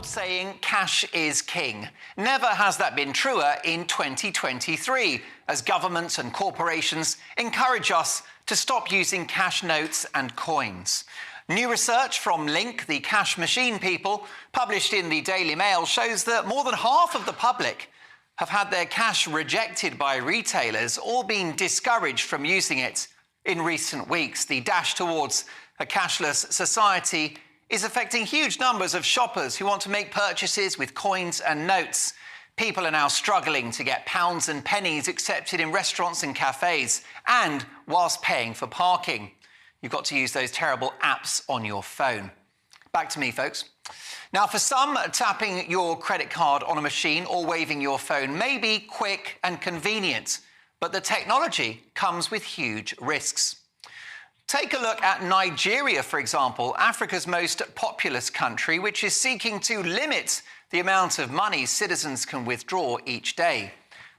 saying cash is king. Never has that been truer in 2023, as governments and corporations encourage us to stop using cash notes and coins. New research from Link, the cash machine people, published in the Daily Mail, shows that more than half of the public have had their cash rejected by retailers or been discouraged from using it in recent weeks. The dash towards a cashless society is affecting huge numbers of shoppers who want to make purchases with coins and notes. People are now struggling to get pounds and pennies accepted in restaurants and cafes, and whilst paying for parking. You've got to use those terrible apps on your phone. Back to me, folks. Now, for some, tapping your credit card on a machine or waving your phone may be quick and convenient, but the technology comes with huge risks. Take a look at Nigeria, for example, Africa's most populous country, which is seeking to limit the amount of money citizens can withdraw each day.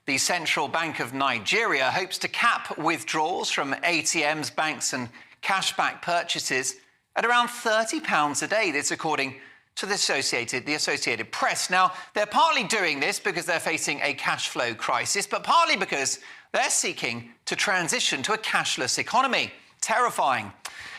The Central Bank of Nigeria hopes to cap withdrawals from ATMs, banks and cashback purchases at around £30 a day. This according to the Associated Press. Now, they're partly doing this because they're facing a cash flow crisis, but partly because they're seeking to transition to a cashless economy. Terrifying.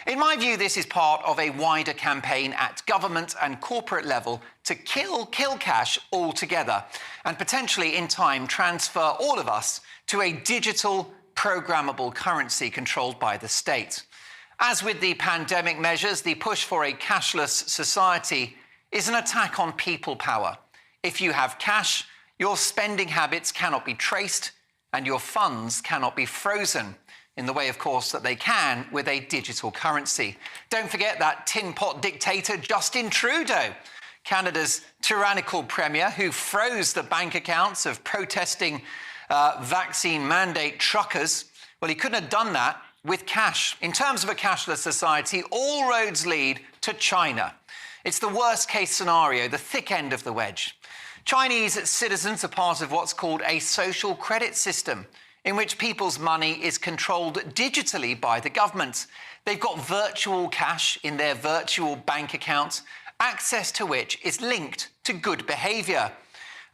In my view, this is part of a wider campaign at government and corporate level to kill cash altogether and potentially in time transfer all of us to a digital programmable currency controlled by the state. As with the pandemic measures, the push for a cashless society is an attack on people power. If you have cash, your spending habits cannot be traced and your funds cannot be frozen, in the way, of course, that they can with a digital currency. Don't forget that tin pot dictator Justin Trudeau, Canada's tyrannical premier, who froze the bank accounts of protesting vaccine mandate truckers. Well, he couldn't have done that with cash. In terms of a cashless society, all roads lead to China. It's the worst case scenario, the thick end of the wedge. Chinese citizens are part of what's called a social credit system, in which people's money is controlled digitally by the government. They've got virtual cash in their virtual bank accounts, access to which is linked to good behaviour.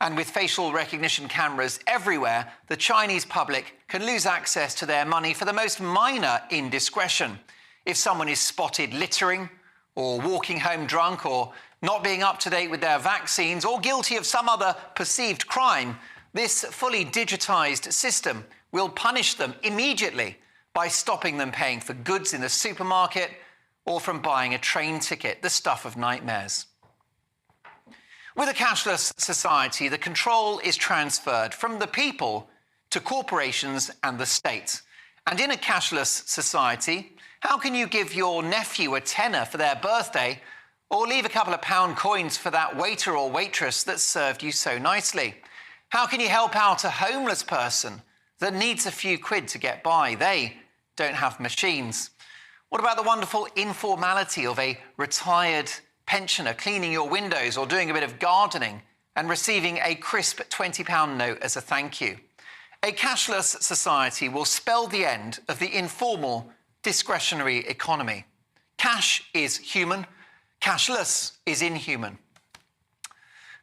And with facial recognition cameras everywhere, the Chinese public can lose access to their money for the most minor indiscretion. If someone is spotted littering, or walking home drunk, or not being up to date with their vaccines, or guilty of some other perceived crime, this fully digitised system will punish them immediately by stopping them paying for goods in the supermarket or from buying a train ticket, the stuff of nightmares. With a cashless society, the control is transferred from the people to corporations and the state. And in a cashless society, how can you give your nephew a tenner for their birthday or leave a couple of pound coins for that waiter or waitress that served you so nicely? How can you help out a homeless person that needs a few quid to get by? They don't have machines. What about the wonderful informality of a retired pensioner cleaning your windows or doing a bit of gardening and receiving a crisp £20 note as a thank you? A cashless society will spell the end of the informal, discretionary economy. Cash is human, cashless is inhuman.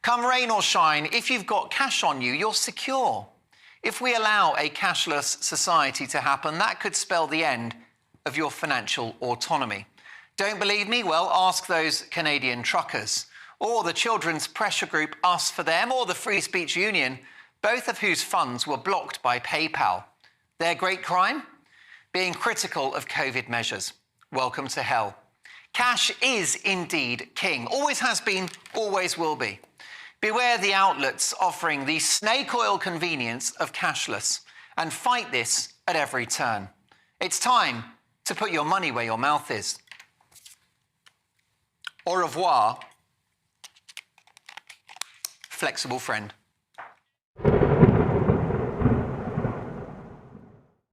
Come rain or shine, if you've got cash on you, you're secure. If we allow a cashless society to happen, that could spell the end of your financial autonomy. Don't believe me? Well, ask those Canadian truckers, or the children's pressure group Us for Them, or the Free Speech Union, both of whose funds were blocked by PayPal. Their great crime? Being critical of COVID measures. Welcome to hell. Cash is indeed king. Always has been, always will be. Beware the outlets offering the snake oil convenience of cashless, and fight this at every turn. It's time to put your money where your mouth is. Au revoir, flexible friend.